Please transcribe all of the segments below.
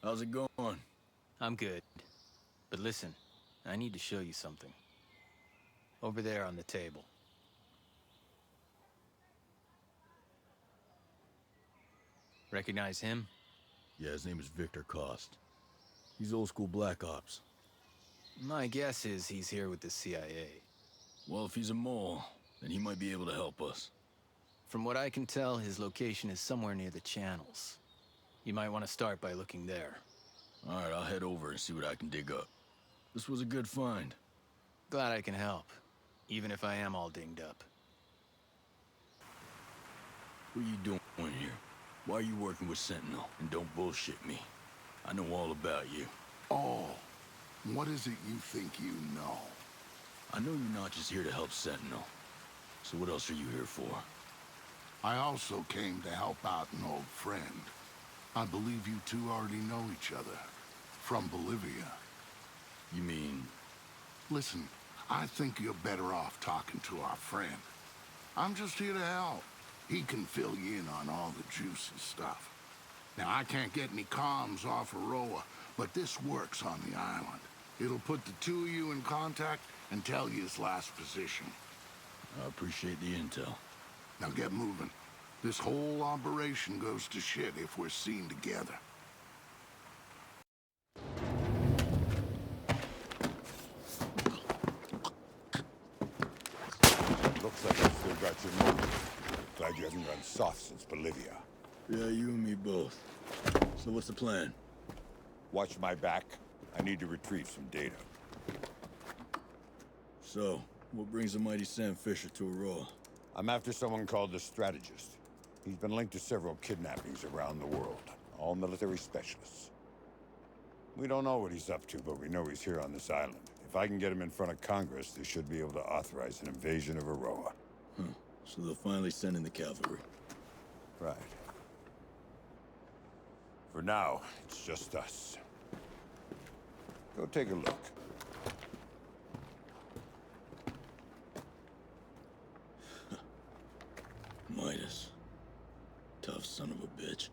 How's it going? I'm good. But listen, I need to show you something. Over there on the table. Recognize him? Yeah, his name is Victor Cost. He's old school Black Ops. My guess is he's here with the CIA. Well, if he's a mole, then he might be able to help us. From what I can tell, his location is somewhere near the channels. You might want to start by looking there. Alright, I'll head over and see what I can dig up. This was a good find. Glad I can help, even if I am all dinged up. What are you doing here? Why are you working with Sentinel? And don't bullshit me. I know all about you. Oh, what is it you think you know? I know you're not just here to help Sentinel. So what else are you here for? I also came to help out an old friend. I believe you two already know each other. From Bolivia. You mean... Listen, I think you're better off talking to our friend. I'm just here to help. He can fill you in on all the juicy stuff. Now, I can't get any comms off Aroa, but this works on the island. It'll put the two of you in contact and tell you his last position. I appreciate the intel. Now get moving. This whole operation goes to shit if we're seen together. Looks like you still got your motive. Glad you haven't gone soft since Bolivia. Yeah, you and me both. So what's the plan? Watch my back. I need to retrieve some data. So, what brings the mighty Sam Fisher to Aurora? I'm after someone called the Strategist. He's been linked to several kidnappings around the world, all military specialists. We don't know what he's up to, but we know he's here on this island. If I can get him in front of Congress, they should be able to authorize an invasion of Aroa. So they'll finally send in the cavalry. Right. For now, it's just us. Go take a look. Midas. Tough son of a bitch.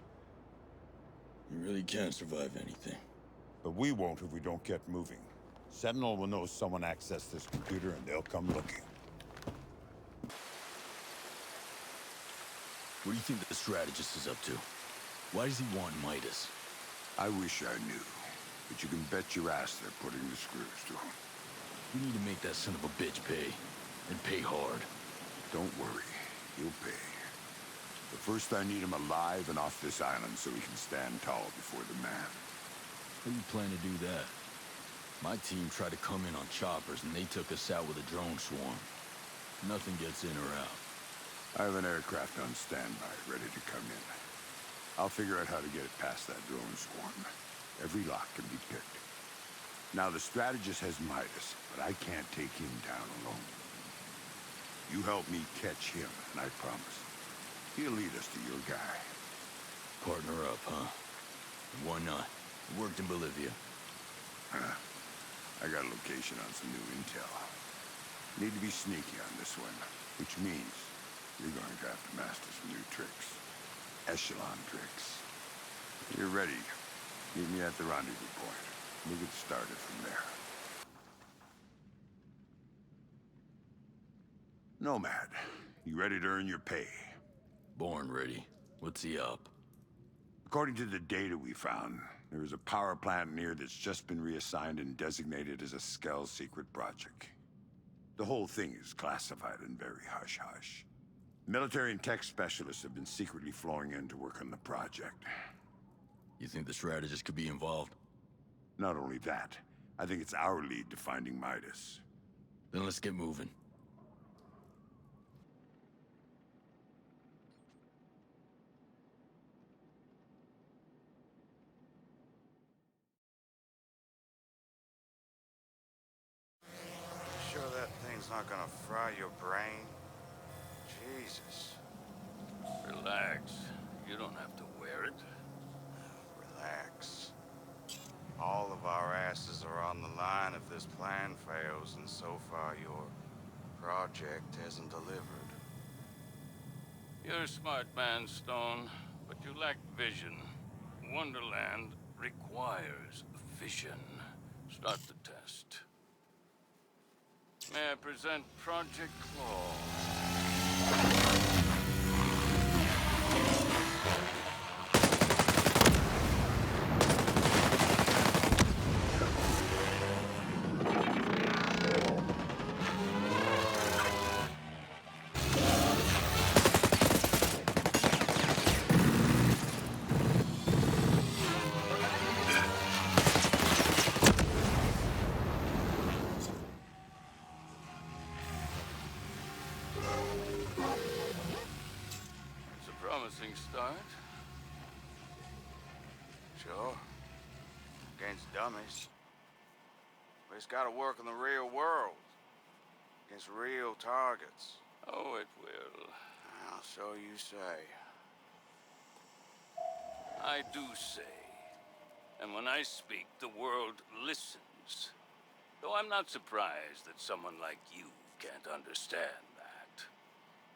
You really can't survive anything. But we won't if we don't get moving. Sentinel will know someone accessed this computer and they'll come looking. What do you think the strategist is up to? Why does he want Midas? I wish I knew, but you can bet your ass they're putting the screws to him. We need to make that son of a bitch pay. And pay hard. Don't worry, he'll pay. But first I need him alive and off this island so he can stand tall before the man. How do you plan to do that? My team tried to come in on choppers and they took us out with a drone swarm. Nothing gets in or out. I have an aircraft on standby, ready to come in. I'll figure out how to get it past that drone swarm. Every lock can be picked. Now, the strategist has Midas, but I can't take him down alone. You help me catch him, and I promise, he'll lead us to your guy. Partner up, huh? And why not? It worked in Bolivia. I got a location on some new intel. Need to be sneaky on this one, which means you're going to have to master some new tricks. Echelon tricks. You're ready. Meet me at the rendezvous point. We'll get started from there. Nomad, you ready to earn your pay? Born ready. What's he up? According to the data we found, there is a power plant near that's just been reassigned and designated as a Skell secret project. The whole thing is classified and very hush-hush. Military and tech specialists have been secretly flowing in to work on the project. You think the strategist could be involved? Not only that, I think it's our lead to finding Midas. Then let's get moving. Sure that thing's not gonna fry your brain? Jesus. Relax. You don't have to wear it. Relax. All of our asses are on the line if this plan fails, and so far your project hasn't delivered. You're a smart man, Stone, but you lack vision. Wonderland requires vision. Start the test. May I present Project Claw? It's a promising start. Sure. Against dummies. But it's gotta work in the real world. Against real targets. Oh, it will. I'll so you say. I do say. And when I speak, the world listens. Though I'm not surprised that someone like you can't understand that.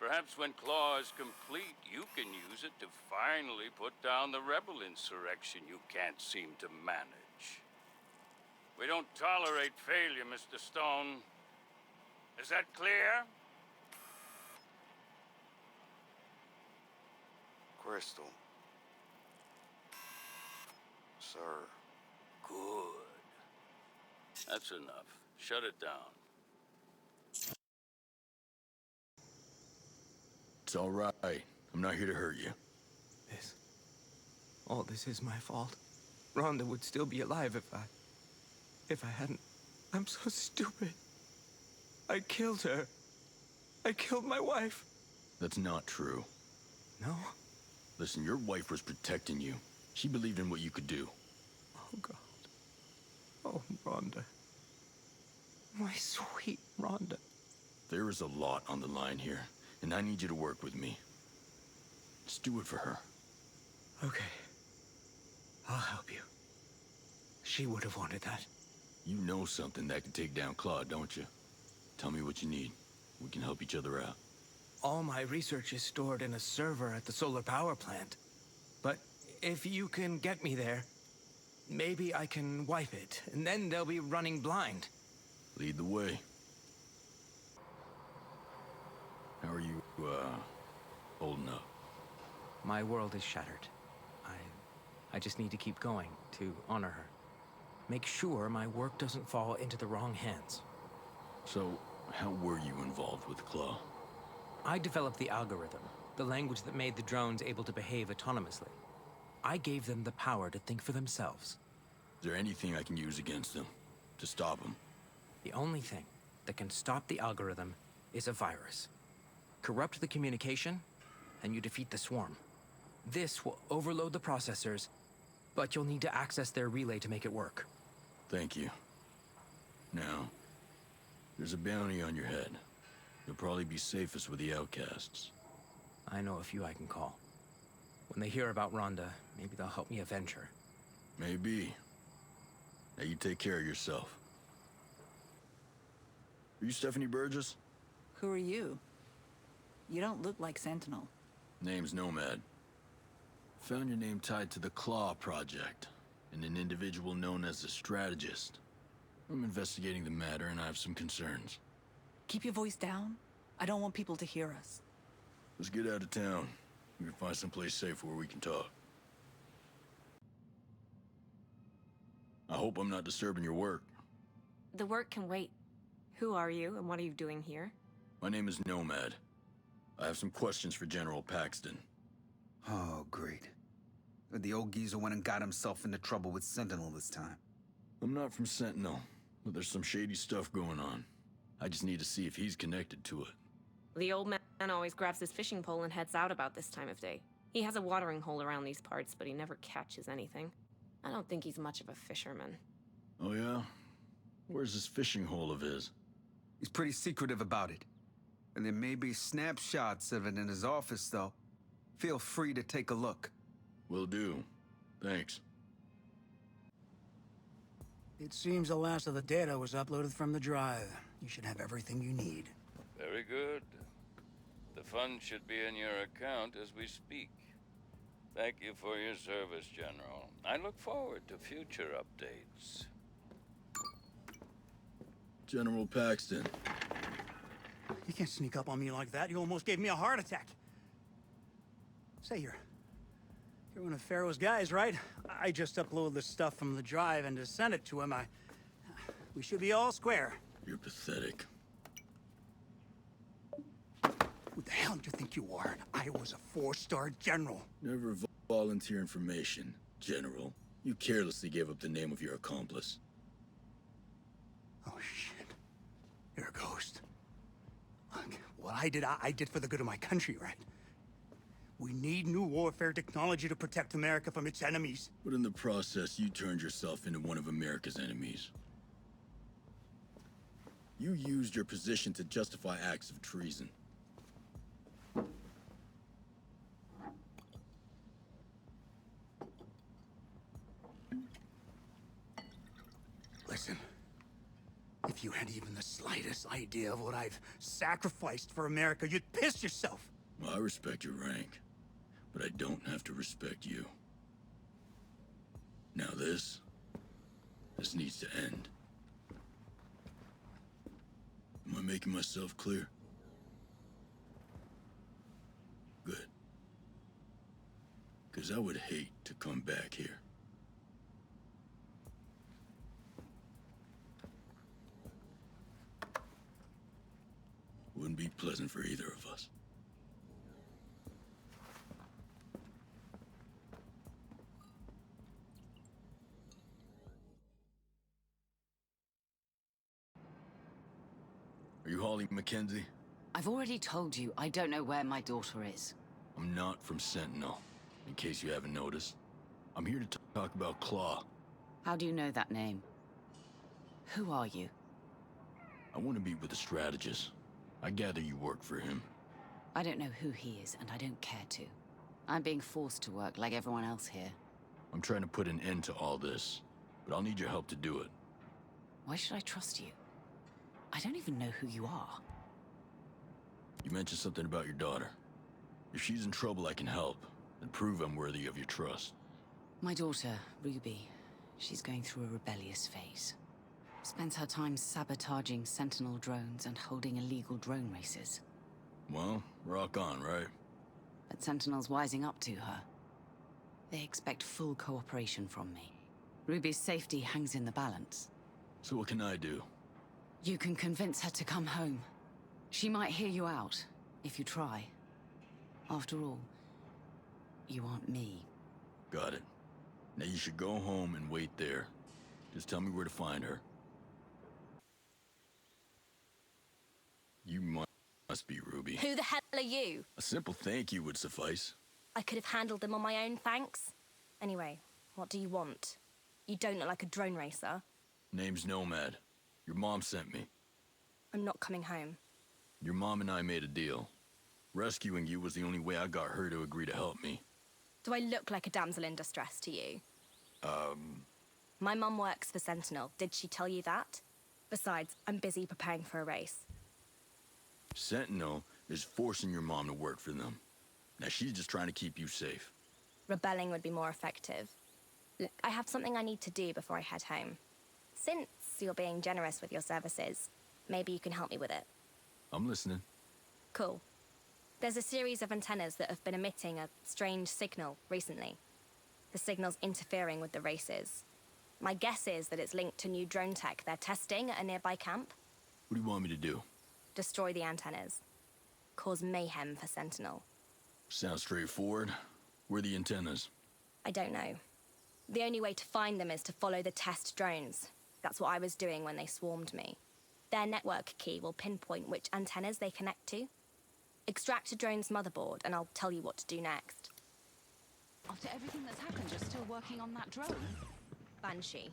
Perhaps when Claw is complete, you can use it to finally put down the rebel insurrection you can't seem to manage. We don't tolerate failure, Mr. Stone. Is that clear? Crystal. Sir. Good. That's enough. Shut it down. It's all right. I'm not here to hurt you. All this is my fault. Rhonda would still be alive if I hadn't. I'm so stupid. I killed her. I killed my wife. That's not true. No? Listen, your wife was protecting you. She believed in what you could do. Oh, God. Oh, Rhonda. My sweet Rhonda. There is a lot on the line here, and I need you to work with me. Just do it for her. Okay. I'll help you. She would have wanted that. You know something that can take down Claude, don't you? Tell me what you need. We can help each other out. All my research is stored in a server at the solar power plant. But if you can get me there, maybe I can wipe it, and then they'll be running blind. Lead the way. How are you, holding up? My world is shattered. I just need to keep going to honor her. Make sure my work doesn't fall into the wrong hands. So, how were you involved with Claw? I developed the algorithm, the language that made the drones able to behave autonomously. I gave them the power to think for themselves. Is there anything I can use against them? To stop them? The only thing that can stop the algorithm is a virus. Corrupt the communication, and you defeat the swarm. This will overload the processors, but you'll need to access their relay to make it work. Thank you. Now, there's a bounty on your head. You'll probably be safest with the outcasts. I know a few I can call. When they hear about Rhonda, maybe they'll help me avenge her. Maybe. Now you take care of yourself. Are you Stephanie Burgess? Who are you? You don't look like Sentinel. Name's Nomad. Found your name tied to the Claw Project, and an individual known as the Strategist. I'm investigating the matter, and I have some concerns. Keep your voice down. I don't want people to hear us. Let's get out of town. We can find someplace safe where we can talk. I hope I'm not disturbing your work. The work can wait. Who are you, and what are you doing here? My name is Nomad. I have some questions for General Paxton. Oh, great. The old geezer went and got himself into trouble with Sentinel this time. I'm not from Sentinel, but there's some shady stuff going on. I just need to see if he's connected to it. The old man always grabs his fishing pole and heads out about this time of day. He has a watering hole around these parts, but he never catches anything. I don't think he's much of a fisherman. Oh yeah? Where's this fishing hole of his? He's pretty secretive about it. And there may be snapshots of it in his office, though. Feel free to take a look. Will do. Thanks. It seems the last of the data was uploaded from the drive. You should have everything you need. Very good. The funds should be in your account as we speak. Thank you for your service, General. I look forward to future updates. General Paxton. You can't sneak up on me like that. You almost gave me a heart attack. Say, you're one of Pharaoh's guys, right? I just uploaded the stuff from the drive and to send it to him. We should be all square. You're pathetic. Who the hell do you think you are? I was a 4-star general. Never volunteer information, General. You carelessly gave up the name of your accomplice. Oh, shit. You're a ghost. Look, what I did for the good of my country, right? We need new warfare technology to protect America from its enemies. But in the process, you turned yourself into one of America's enemies. You used your position to justify acts of treason. Listen, if you had even the slightest idea of what I've sacrificed for America, you'd piss yourself. Well, I respect your rank, but I don't have to respect you. Now this needs to end. Am I making myself clear? Good. Because I would hate to come back here. Wouldn't be pleasant for either of us. Are you Holly Mackenzie? I've already told you I don't know where my daughter is. I'm not from Sentinel, in case you haven't noticed. I'm here to talk about Claw. How do you know that name? Who are you? I want to meet with the strategist. I gather you work for him. I don't know who he is, and I don't care to. I'm being forced to work like everyone else here. I'm trying to put an end to all this, but I'll need your help to do it. Why should I trust you? I don't even know who you are. You mentioned something about your daughter. If she's in trouble, I can help, and prove I'm worthy of your trust. My daughter, Ruby, she's going through a rebellious phase. Spends her time sabotaging Sentinel drones and holding illegal drone races. Well, rock on, right? But Sentinel's wising up to her. They expect full cooperation from me. Ruby's safety hangs in the balance. So what can I do? You can convince her to come home. She might hear you out, if you try. After all, you aren't me. Got it. Now you should go home and wait there. Just tell me where to find her. You must be Ruby. Who the hell are you? A simple thank you would suffice. I could have handled them on my own, thanks. Anyway, what do you want? You don't look like a drone racer. Name's Nomad. Your mom sent me. I'm not coming home. Your mom and I made a deal. Rescuing you was the only way I got her to agree to help me. Do I look like a damsel in distress to you? My mum works for Sentinel. Did she tell you that? Besides, I'm busy preparing for a race. Sentinel is forcing your mom to work for them. Now she's just trying to keep you safe. Rebelling would be more effective. Look, I have something I need to do before I head home. Since you're being generous with your services, maybe you can help me with it. I'm listening. Cool. There's a series of antennas that have been emitting a strange signal recently. The signal's interfering with the races. My guess is that it's linked to new drone tech they're testing at a nearby camp. What do you want me to do? Destroy the antennas. Cause mayhem for Sentinel. Sounds straightforward. Where are the antennas? I don't know. The only way to find them is to follow the test drones. That's what I was doing when they swarmed me. Their network key will pinpoint which antennas they connect to. Extract a drone's motherboard, and I'll tell you what to do next. After everything that's happened, you're still working on that drone? Banshee.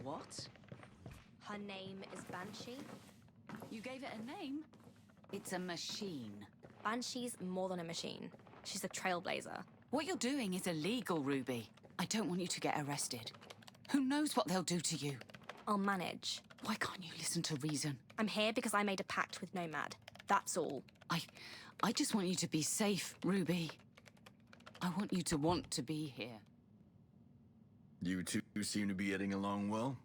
What? Her name is Banshee. You gave it a name? It's a machine. Banshee's more than a machine. She's a trailblazer. What you're doing is illegal, Ruby. I don't want you to get arrested. Who knows what they'll do to you? I'll manage. Why can't you listen to reason? I'm here because I made a pact with Nomad. That's all. I just want you to be safe, Ruby. I want you to want to be here. You two seem to be getting along well.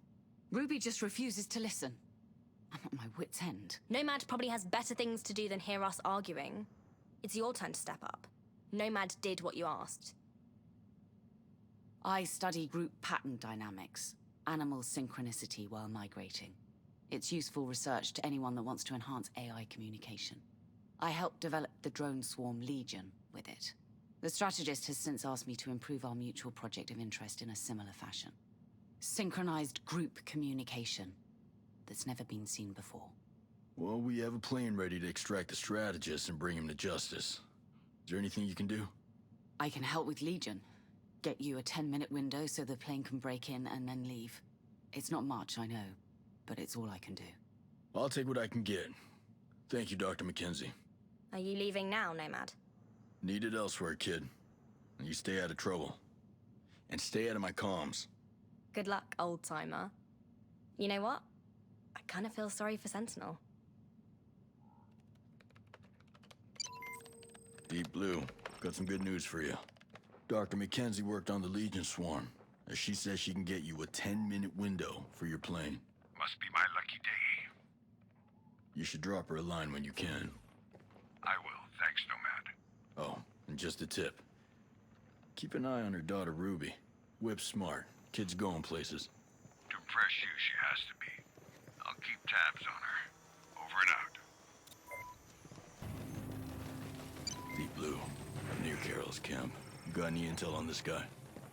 Ruby just refuses to listen. I'm at my wit's end. Nomad probably has better things to do than hear us arguing. It's your turn to step up. Nomad did what you asked. I study group pattern dynamics, animal synchronicity while migrating. It's useful research to anyone that wants to enhance AI communication. I helped develop the drone swarm Legion with it. The strategist has since asked me to improve our mutual project of interest in a similar fashion. Synchronized group communication that's never been seen before. Well, we have a plane ready to extract the strategist and bring him to justice. Is there anything you can do? I can help with Legion. Get you a 10-minute window so the plane can break in and then leave. It's not much, I know, but it's all I can do. I'll take what I can get. Thank you, Dr. Mackenzie. Are you leaving now, Nomad? Needed elsewhere, kid. You stay out of trouble. And stay out of my comms. Good luck, old-timer. You know what? I kind of feel sorry for Sentinel. Deep Blue, got some good news for you. Dr. Mackenzie worked on the Legion swarm, and she says she can get you a 10-minute window for your plane. Must be my lucky day. You should drop her a line when you can. I will, thanks, Nomad. Oh, and just a tip. Keep an eye on her daughter, Ruby. Whip's smart. Kid's going places. To impress you, she has to be. I'll keep tabs on her. Over and out. Deep Blue, I'm near Carol's camp. You got any intel on this guy?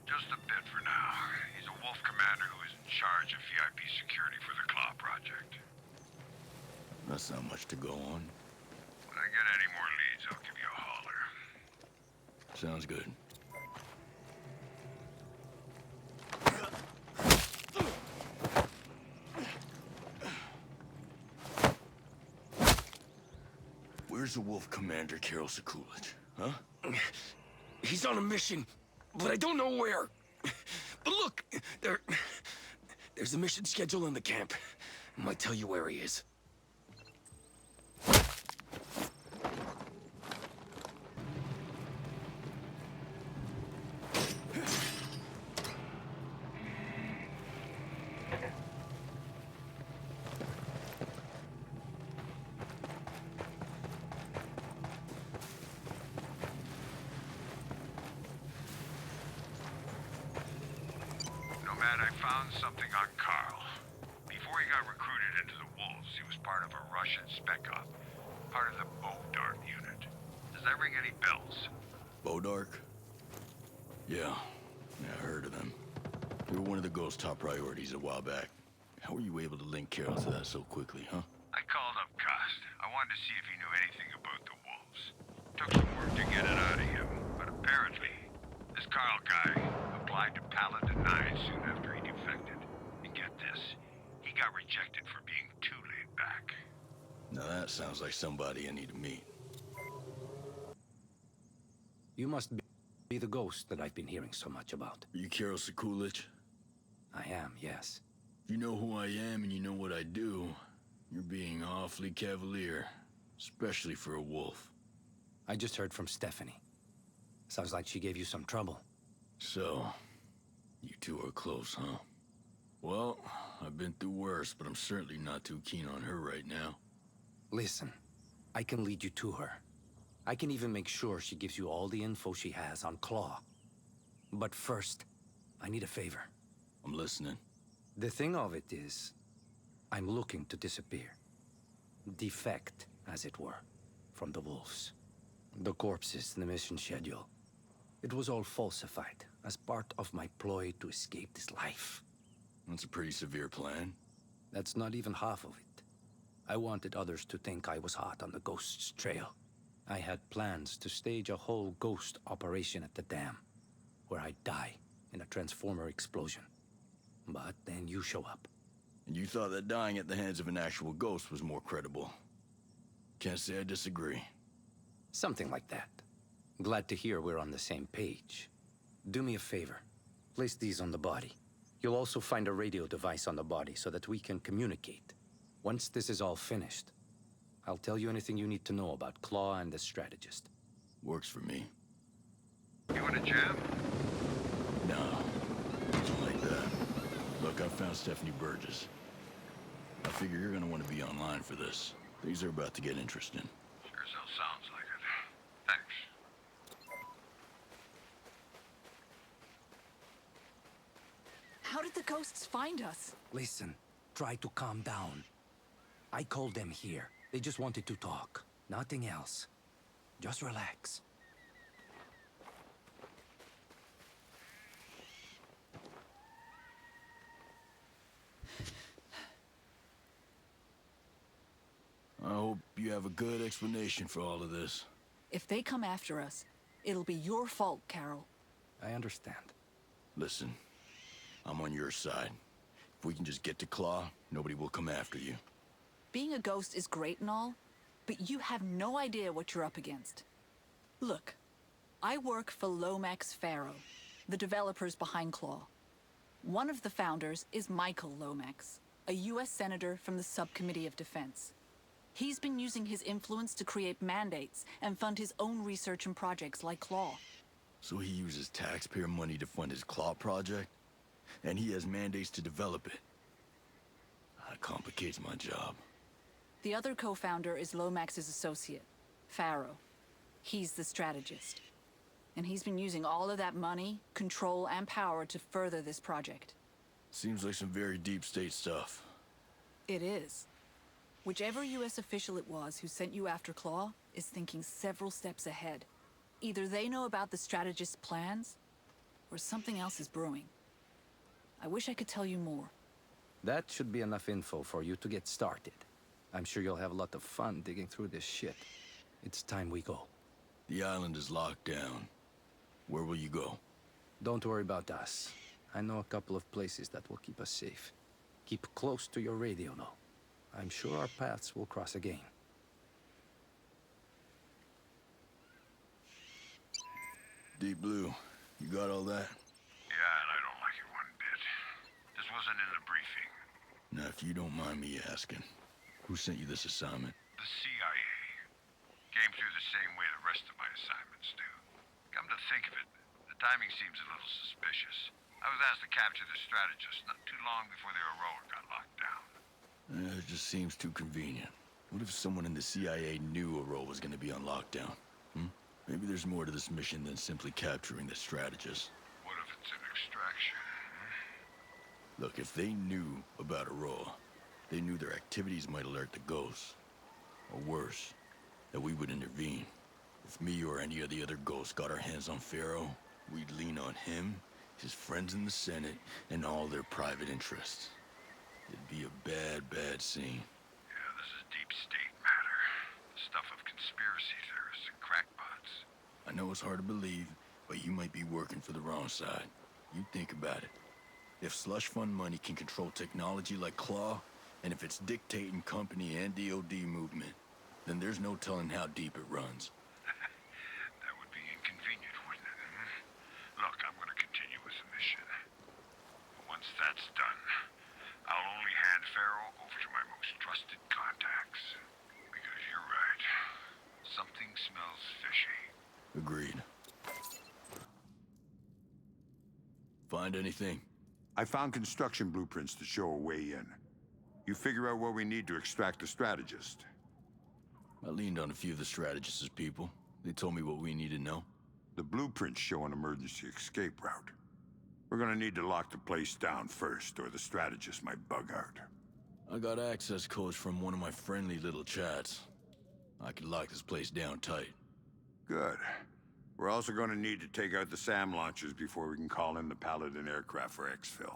Just a bit for now. He's a Wolf commander who is in charge of VIP security for the Claw project. That's not much to go on. When I get any more leads, I'll give you a holler. Sounds good. Where's the Wolf commander, Carol Sekulich? Huh? He's on a mission, but I don't know where. But look, there's a mission schedule in the camp. I might tell you where he is. Nomad, I found something on Carl. Before he got recruited into the Wolves, he was part of a Russian spec op. Part of the Bodark unit. Does that ring any bells? Bodark? Yeah, I heard of them. They were one of the Ghost's top priorities a while back. How were you able to link Carol to that so quickly, huh? I called up Cost. I wanted to see if he knew anything about the Wolves. Took some work to get it out of him, but apparently, this Carl guy applied to Paladin 9 soon after he defected. And get this, he got rejected for being too laid back. Now that sounds like somebody I need to meet. You must be the ghost that I've been hearing so much about. Are you Carol Sekulich? I am, yes. If you know who I am and you know what I do, you're being awfully cavalier. Especially for a wolf. I just heard from Stephanie. Sounds like she gave you some trouble. So, you two are close, huh? Well, I've been through worse, but I'm certainly not too keen on her right now. Listen, I can lead you to her. I can even make sure she gives you all the info she has on Claw. But first, I need a favor. I'm listening. The thing of it is, I'm looking to disappear. Defect, as it were, from the Wolves. The corpses, the mission schedule. It was all falsified as part of my ploy to escape this life. That's a pretty severe plan. That's not even half of it. I wanted others to think I was hot on the Ghost's trail. I had plans to stage a whole Ghost operation at the dam, where I'd die in a transformer explosion. But then you show up. And you thought that dying at the hands of an actual ghost was more credible. Can't say I disagree. Something like that. Glad to hear we're on the same page. Do me a favor. Place these on the body. You'll also find a radio device on the body so that we can communicate. Once this is all finished, I'll tell you anything you need to know about Claw and the strategist. Works for me. You want a jam? No. Nothing like found Stephanie Burgess. I figure you're gonna want to be online for this. Things are about to get interesting. Sure as hell sounds like it. Thanks. How did the ghosts find us? Listen, try to calm down. I called them here. They just wanted to talk. Nothing else. Just relax. I hope you have a good explanation for all of this. If they come after us, it'll be your fault, Carol. I understand. Listen, I'm on your side. If we can just get to Claw, nobody will come after you. Being a ghost is great and all, but you have no idea what you're up against. Look, I work for Lomax Faro, the developers behind Claw. One of the founders is Michael Lomax, a U.S. senator from the Subcommittee of Defense. He's been using his influence to create mandates and fund his own research and projects like Claw. So he uses taxpayer money to fund his Claw project? And he has mandates to develop it. That complicates my job. The other co-founder is Lomax's associate, Faro. He's the strategist. And he's been using all of that money, control, and power to further this project. Seems like some very deep state stuff. It is. Whichever U.S. official it was who sent you after Claw is thinking several steps ahead. Either they know about the strategist's plans, or something else is brewing. I wish I could tell you more. That should be enough info for you to get started. I'm sure you'll have a lot of fun digging through this shit. It's time we go. The island is locked down. Where will you go? Don't worry about us. I know a couple of places that will keep us safe. Keep close to your radio, though. I'm sure our paths will cross again. Deep Blue, you got all that? Yeah, and I don't like it one bit. This wasn't in the briefing. Now, if you don't mind me asking, who sent you this assignment? The CIA. Came through the same way the rest of my assignments do. Come to think of it, the timing seems a little suspicious. I was asked to capture the strategist not too long before the Aurora got locked down. It just seems too convenient. What if someone in the CIA knew Aurora was gonna be on lockdown? Maybe there's more to this mission than simply capturing the strategist. What if it's an extraction? Look, if they knew about Aurora, they knew their activities might alert the ghosts. Or worse, that we would intervene. If me or any of the other ghosts got our hands on Faro, we'd lean on him, his friends in the Senate, and all their private interests. It'd be a bad, bad scene. Yeah, this is deep state matter. The stuff of conspiracy theorists and crackpots. I know it's hard to believe, but you might be working for the wrong side. You think about it. If slush fund money can control technology like Claw, and if it's dictating company and DOD movement, then there's no telling how deep it runs. That would be inconvenient, wouldn't it? Look, I'm going to continue with the mission. Once that's done, I'll only hand Faro over to my most trusted contacts. Because you're right. Something smells fishy. Agreed. Find anything? I found construction blueprints to show a way in. You figure out what we need to extract the strategist. I leaned on a few of the strategist's people. They told me what we need to know. The blueprints show an emergency escape route. We're gonna need to lock the place down first, or the strategist might bug out. I got access codes from one of my friendly little chats. I could lock this place down tight. Good. We're also gonna need to take out the SAM launchers before we can call in the Paladin aircraft for exfil.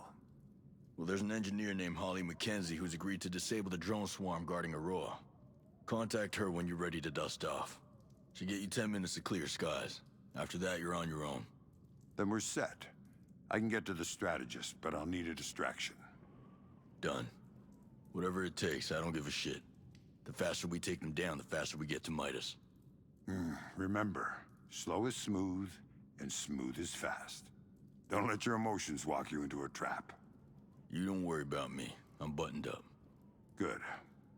Well, there's an engineer named Holly McKenzie who's agreed to disable the drone swarm guarding Aurora. Contact her when you're ready to dust off. She'll get you 10 minutes to clear skies. After that, you're on your own. Then we're set. I can get to the strategist, but I'll need a distraction. Done. Whatever it takes, I don't give a shit. The faster we take them down, the faster we get to Midas. Remember, slow is smooth, and smooth is fast. Don't let your emotions walk you into a trap. You don't worry about me. I'm buttoned up. Good.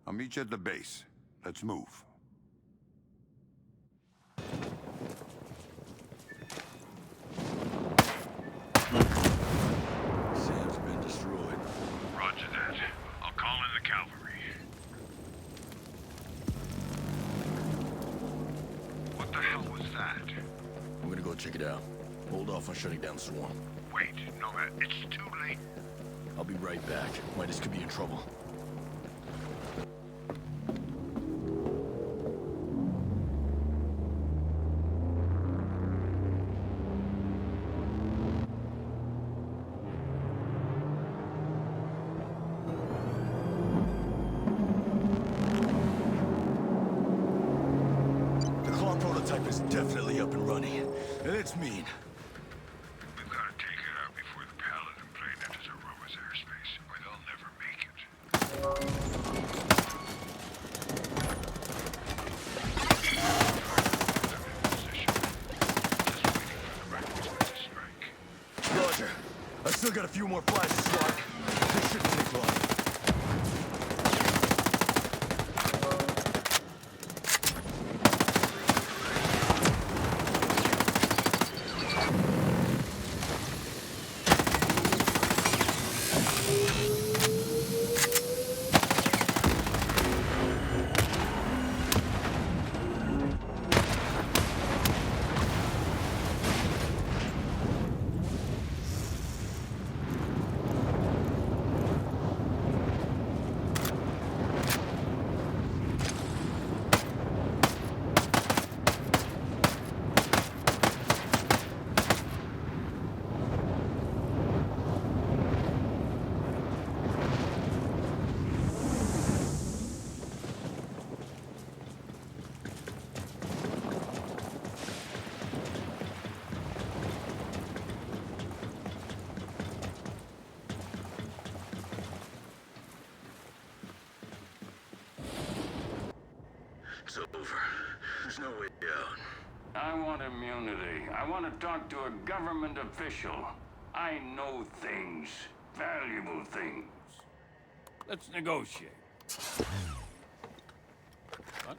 I'll meet you at the base. Let's move. Sam's been destroyed. check it out. Hold off on shutting down the swarm. Wait, no, it's too late. I'll be right back. Midas could be in trouble. The claw prototype is definitely up and running, and it's mean. We've got to take it out before the Paladin plane enters Aurora's airspace, or they'll never make it. Roger. I still got a few more flies to swat. This shouldn't take long. It's over. There's no way out. I want immunity. I want to talk to a government official. I know things. Valuable things. Let's negotiate. What?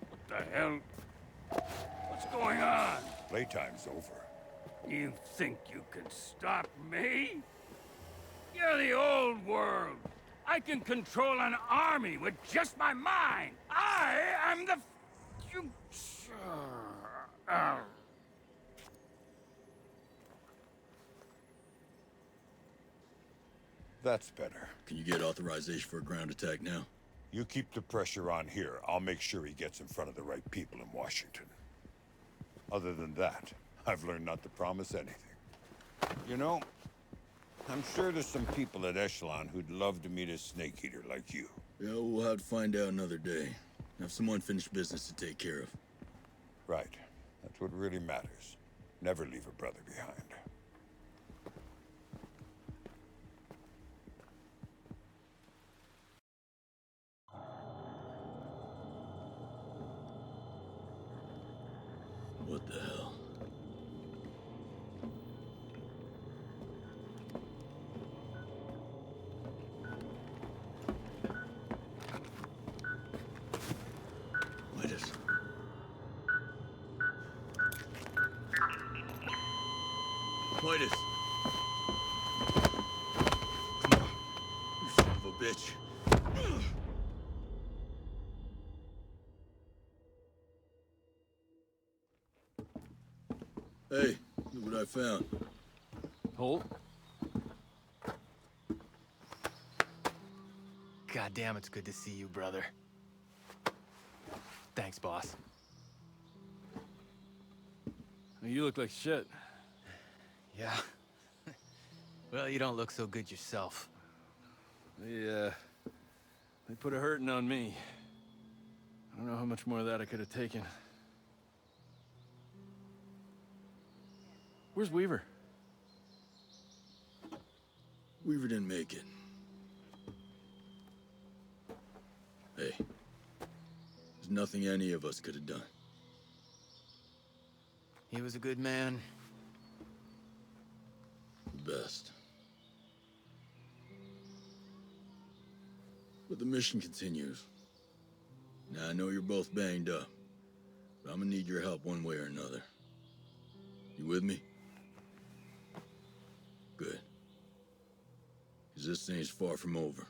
What the hell? What's going on? Playtime's over. You think you can stop me? You're the old world. I can control an army with just my mind. I am the future. That's better. Can you get authorization for a ground attack now? You keep the pressure on here. I'll make sure he gets in front of the right people in Washington. Other than that, I've learned not to promise anything. You know, I'm sure there's some people at Echelon who'd love to meet a snake eater like you. Yeah, we'll have to find out another day. Have some unfinished business to take care of. Right. That's what really matters. Never leave a brother behind. What the hell? Midas. Midas! Come on, you son of a bitch. Hey, look what I found. Holt? God damn, it's good to see you, brother. Thanks, boss. You look like shit. Yeah. Well, you don't look so good yourself. They put a hurting on me. I don't know how much more of that I could have taken. Where's Weaver? Weaver didn't make it. Hey, there's nothing any of us could have done. He was a good man. The best. But the mission continues. Now, I know you're both banged up, but I'm gonna need your help one way or another. You with me? Good. 'Cause this thing's far from over.